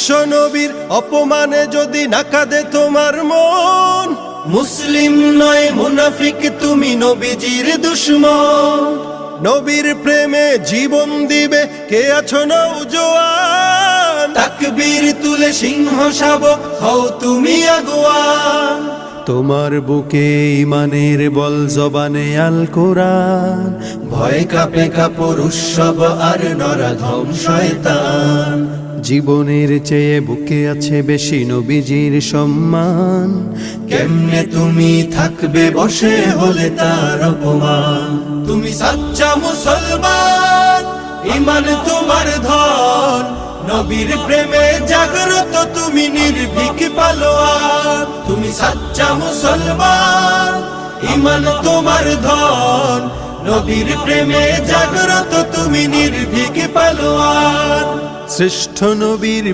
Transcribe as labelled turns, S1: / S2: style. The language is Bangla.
S1: বিশ্ব নবীর অপমানে যদি না কাঁদে তোমার মন, মুসলিম নয় মুনাফিক তুমি নবীজির দুশমন। নবীর প্রেমে জীবন দিবে কে আছো নওজোয়ান, তাকবীর তুলে সিংহ শাবক হও তুমি আগুয়ান। তোমার বুকে ইমানের বল জবানে আল কোরআন, ভয় কাঁপে কাপড় উৎসব আর নরাধম শয়তান। জীবনের চেয়ে বুকে আছে বেশি নবীজির সম্মান, কেমনে তুমি থাকবে বসে হলে তার অপমান। তুমি সাচ্চা মুসলমান, ইমান তোমার ধন, নবীর প্রেমে জাগ্রত তুমি নির্ভীক পালোয়ান। তুমি সাচ্চা মুসলমান, ইমান তোমার ধন, নবীর প্রেমে জাগ্রত তুমি নির্ভীক পালোয়ান। শ্রেষ্ঠ নবীর